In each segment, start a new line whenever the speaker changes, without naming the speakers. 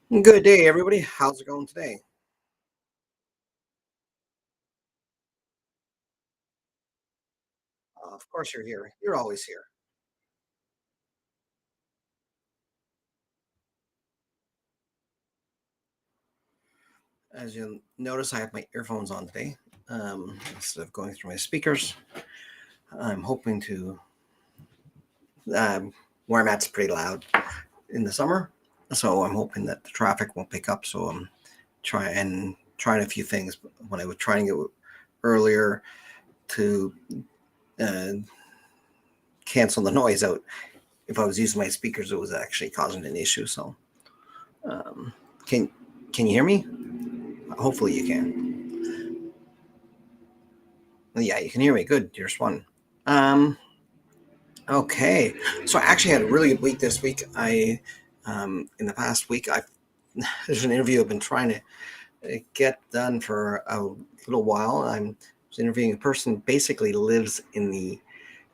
Good day, everybody. How's it going today? Of course, you're here. You're always here. As you notice, I have my earphones on today instead of going through my speakers. I'm hoping to, um, where I'm at's pretty loud in the summer. So I'm hoping that the traffic won't pick up. So I'm trying a few things. When I was trying it earlier to uh, cancel the noise out, if I was using my speakers, it was actually causing an issue. So um, can can you hear me? Hopefully you can. Yeah, you can hear me. Good. You're one. Um, okay. So I actually had a really good week this week. In the past week, there's an interview I've been trying to get done for a little while. I was interviewing a person who basically lives in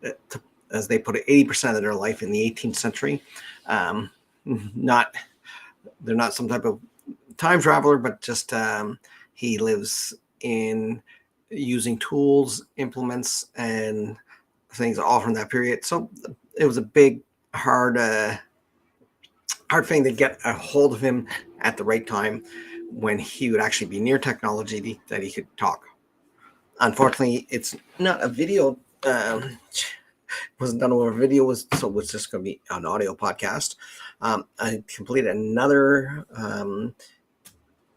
uh, as they put it, 80% of their life in the 18th century. Um, not, they're not some type of time traveler, but just he lives in using tools, implements, and things all from that period. So it was a big, hard, hard thing to get a hold of him at the right time when he would actually be near technology that he could talk. Unfortunately, it's not a video. Wasn't done over video, so it was just going to be an audio podcast. I completed another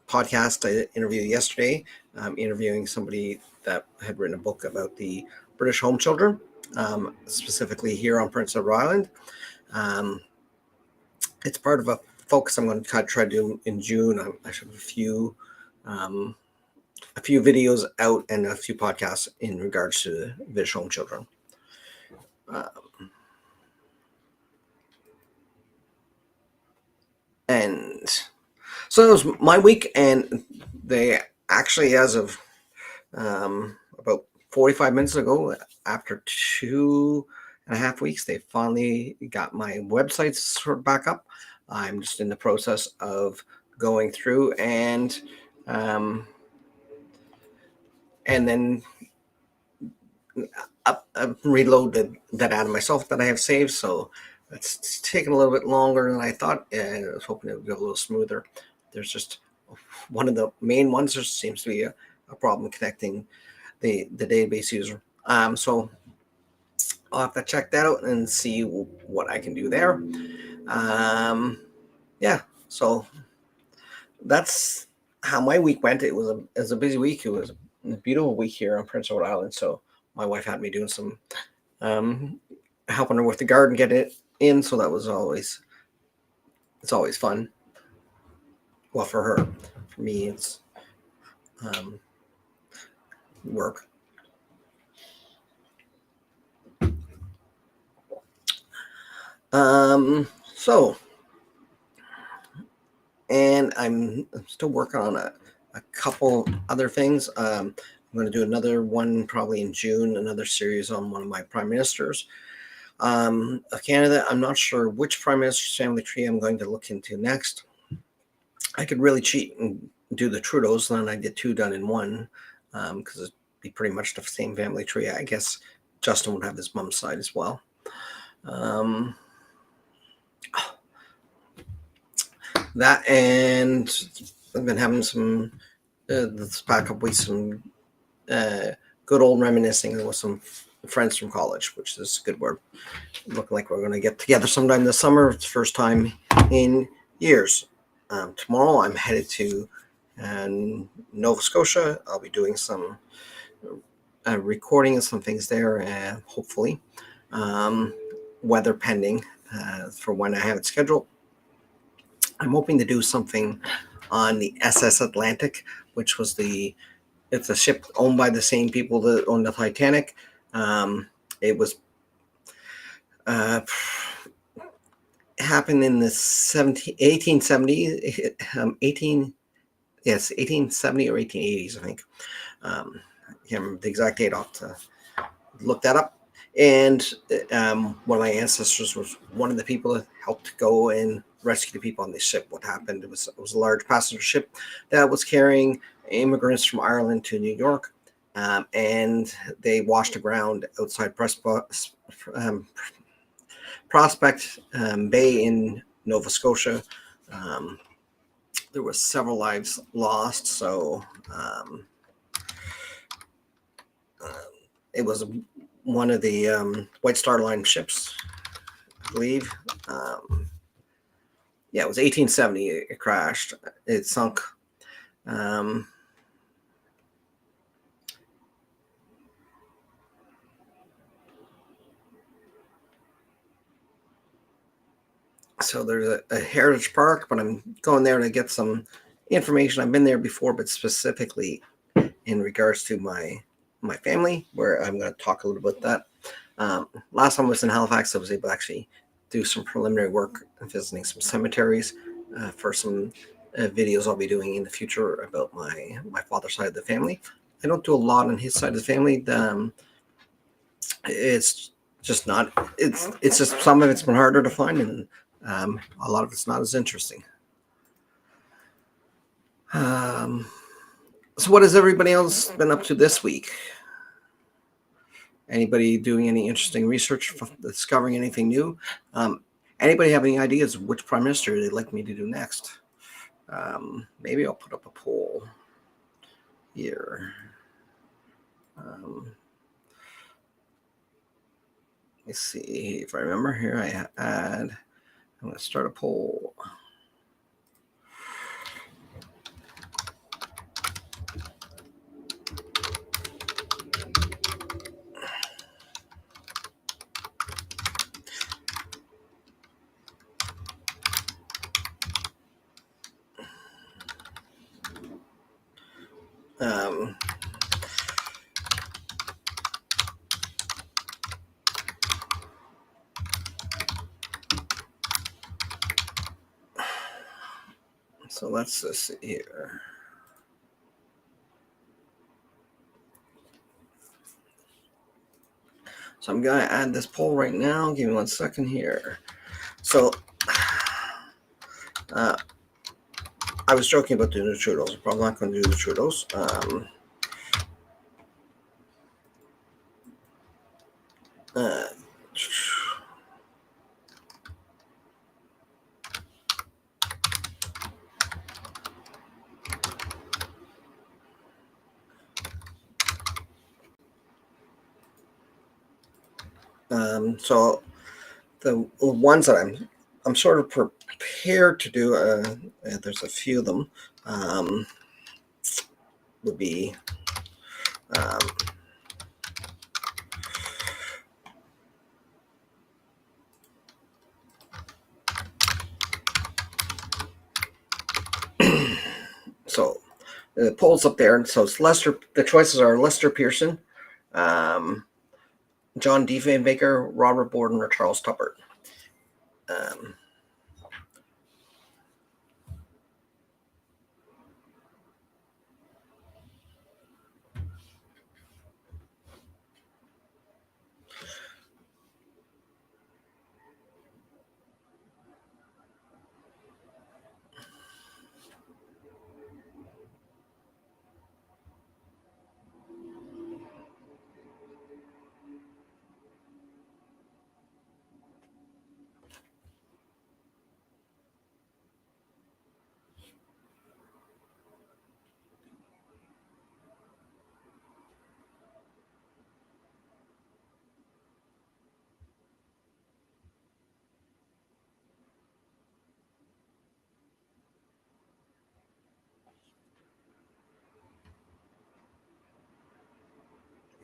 podcast interview yesterday, interviewing somebody that had written a book about the British home children, specifically here on Prince Edward Island. Um, it's part of a focus I'm going to try to do in June. I should have um, a few videos out and a few podcasts in regards to the British home children. Uh, and so it was my week, and they actually, as of about 45 minutes ago, after 2.5 weeks, they finally got my websites sort of back up. I'm just in the process of going through um, and then reload that out of myself that I have saved. So it's taken a little bit longer than I thought, and I was hoping it would go a little smoother. There's just one of the main ones. There seems to be a problem connecting the database user. So I'll have to check that out and see what I can do there. Um, yeah, so that's how my week went. It was a busy week. It was a beautiful week here on Prince Edward Island. So my wife had me doing some um, helping her with the garden, get it in. So that was it's always fun. Well, for her, for me, it's um, work. So and I'm still working on a couple other things. I'm going to do another one probably in June, another series on one of my prime ministers of Canada. I'm not sure which prime minister's family tree I'm going to look into next. I could really cheat and do the Trudeaus, then I get two done in one because it'd be pretty much the same family tree. I guess Justin would have his mom's side as well. Um, that and I've been having some this past couple weeks some uh, good old reminiscing with some friends from college, which is a good word. Looking like we're going to get together sometime this summer. It's the first time in years. Tomorrow I'm headed to Nova Scotia. I'll be doing some recording and some things there, hopefully. Um, Weather pending for when I have it scheduled. I'm hoping to do something on the SS Atlantic, which was it's a ship owned by the same people that owned the Titanic. It was uh, happened in the 1870s, 1870 or 1880s, I think. I can't remember the exact date. I'll have to look that up. And one of my ancestors was one of the people that helped go and rescue the people on the ship. What happened? It was a large passenger ship that was carrying immigrants from Ireland to New York, and they washed aground outside Prospect Bay in Nova Scotia. There were several lives lost, so it was one of the White Star Line ships, I believe. Yeah, it was 1870. It crashed. It sunk. So there's a heritage park, but I'm going there to get some information. I've been there before, but specifically in regards to my family, where I'm going to talk a little bit about that. Last time I was in Halifax, I was able to actually do some preliminary work visiting some cemeteries for some videos I'll be doing in the future about my father's side of the family. I don't do a lot on his side of the family. It's just not. It's just some of it's been harder to find, and a lot of it's not as interesting. So what has everybody else been up to this week? Anybody doing any interesting research, discovering anything new? Anybody have any ideas of which prime minister they'd like me to do next? Maybe I'll put up a poll here. Let's see if I remember here. I'm going to start a poll. So let's just see here. So I'm going to add this poll right now. Give me 1 second here. So I was joking about doing the Trudeaus. I'm probably not going to do the Trudeaus. So the ones that I'm sort of prepared to do, there's a few of them, would be so the polls up there. So it's Lester. The choices are Lester Pearson, John Diefenbaker, Robert Borden, or Charles Tuppert.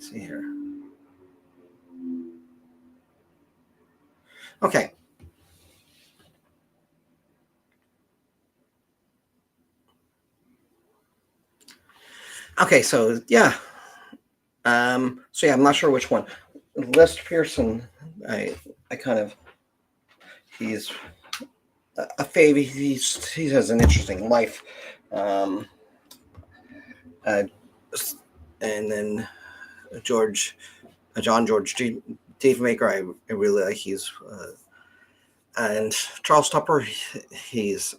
Let's see here. Okay. Okay, so yeah. So yeah, I'm not sure which one. Lester Pearson, I kind of, he's a fave. He has an interesting life. And then John George Diefenbaker, I really like. He's And Charles Tupper, he's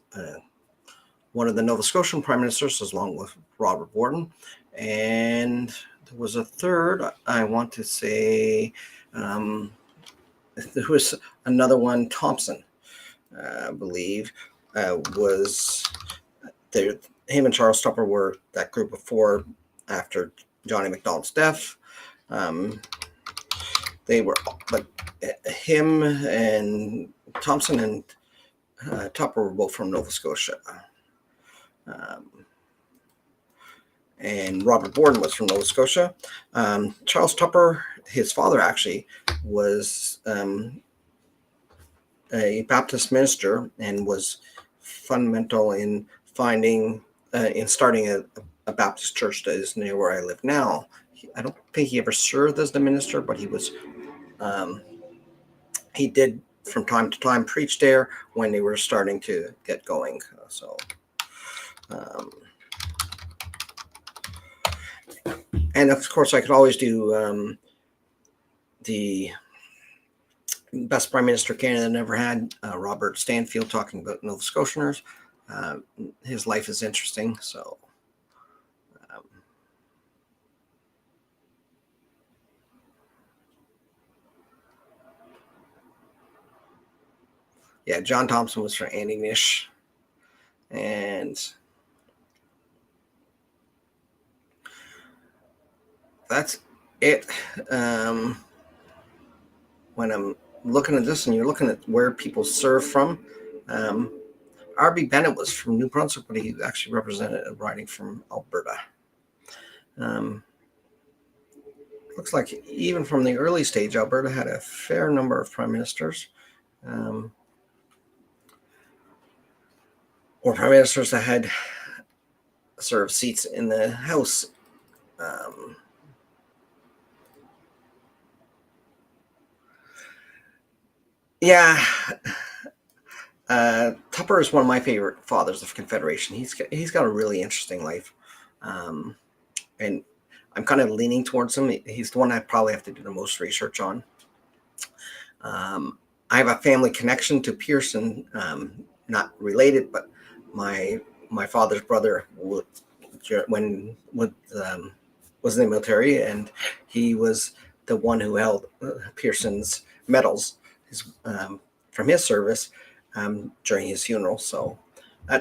one of the Nova Scotian prime ministers, along with Robert Borden. And there was a third, I want to say, there was another one, Thompson, I believe, was there. Him and Charles Tupper were that group of four after Johnny MacDonald's death. They were, but him and Thompson and Tupper were both from Nova Scotia. And Robert Borden was from Nova Scotia. Charles Tupper, his father actually was a Baptist minister and was fundamental in in starting a Baptist church that is near where I live now. I don't think he ever served as the minister, but he did from time to time preach there when they were starting to get going. And of course, I could always do the best prime minister Canada never had, Robert Stanfield, talking about Nova Scotianers. His life is interesting. So, yeah, John Thompson was for Andy Nish. And that's it. When I'm looking at this and you're looking at where people serve from, R.B. Bennett was from New Brunswick, but he actually represented a riding from Alberta. Looks like even from the early stage, Alberta had a fair number of prime ministers, or prime ministers that had sort of seats in the House. Yeah, Tupper is one of my favorite fathers of Confederation. He's got a really interesting life, and I'm kind of leaning towards him. He's the one I probably have to do the most research on. I have a family connection to Pearson, not related, but my father's brother was in the military, and he was the one who held Pearson's medals from his service during his funeral. So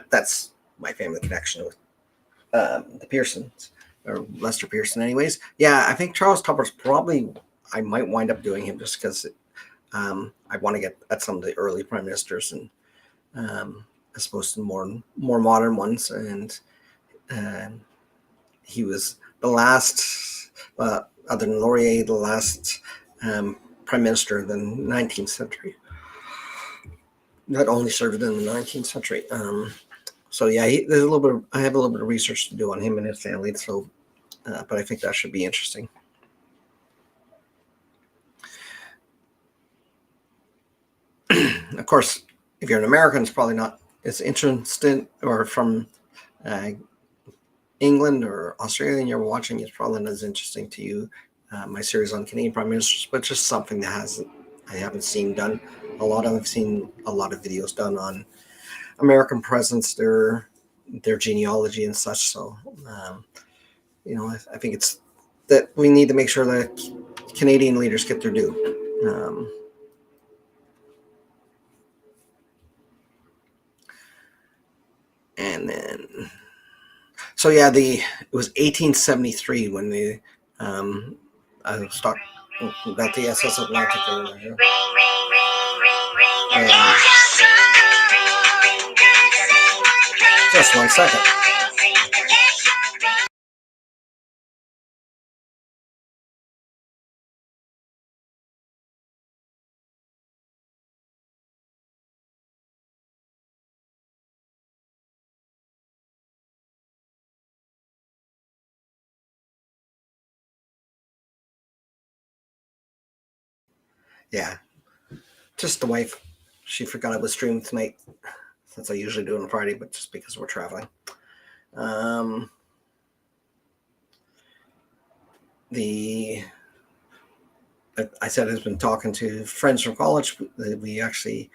that's my family connection with the Pearsons, or Lester Pearson anyways. Yeah, I think Charles Tupper's probably, I might wind up doing him just because I want to get at some of the early prime ministers, and as opposed to more modern ones. And he was the last, other than Laurier, the last prime minister in the 19th century that only served in the 19th century. So yeah, there's I have a little bit of research to do on him and his family. So, but I think that should be interesting. Of course, if you're an American, it's probably not as interesting, or from England or Australia, and you're watching, it's probably not as interesting to you. My series on Canadian prime ministers, but just something that I haven't seen done a lot of. I've seen a lot of videos done on American presidents, their genealogy and such. So, I think it's that we need to make sure that Canadian leaders get their due. And then, so yeah, it was 1873 when the got the SS Atlantic. Just 1 second. Yeah, just the wife. She forgot I was streaming tonight, since I usually do it on Friday, but just because we're traveling. I said I've been talking to friends from college. We actually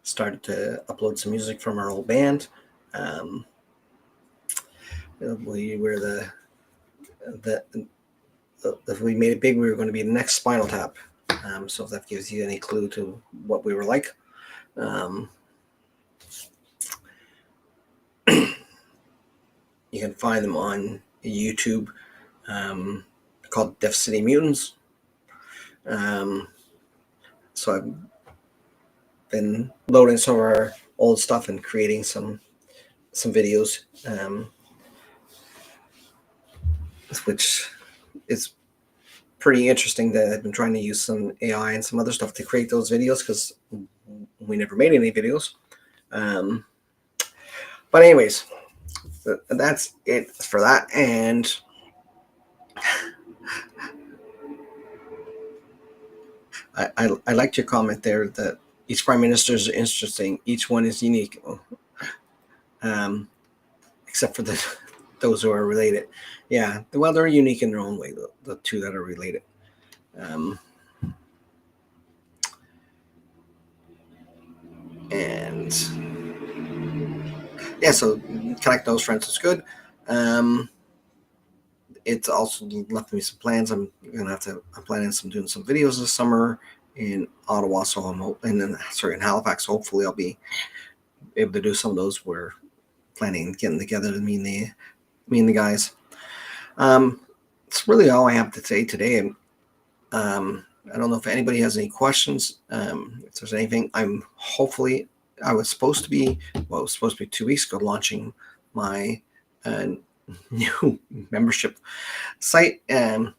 Started to upload some music from our old band. We were if we made it big, we were going to be the next Spinal Tap. So if that gives you any clue to what we were like. You can find them on YouTube, called Deaf City Mutants. So I've been loading some of our old stuff and creating some videos, which is pretty interesting. That I've been trying to use some AI and some other stuff to create those videos because we never made any videos. But anyways, that's it for that. And I liked your comment there that each prime minister is interesting. Each one is unique, except for those who are related. Yeah, well, they're unique in their own way, the two that are related. And yeah, so collect those friends is good. It's also left me some plans. I'm planning doing some videos this summer in Ottawa. So in Halifax. Hopefully I'll be able to do some of those. We're planning getting together to me and the guys. It's really all I have to say today. I don't know if anybody has any questions. If there's anything, I was supposed to be 2 weeks ago launching my new membership site, and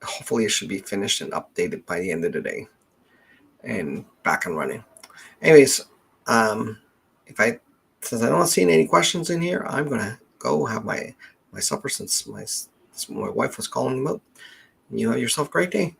hopefully it should be finished and updated by the end of the day and back and running. Anyways, since I don't see any questions in here, I'm gonna go have my supper since my wife was calling me out. You have yourself a great day.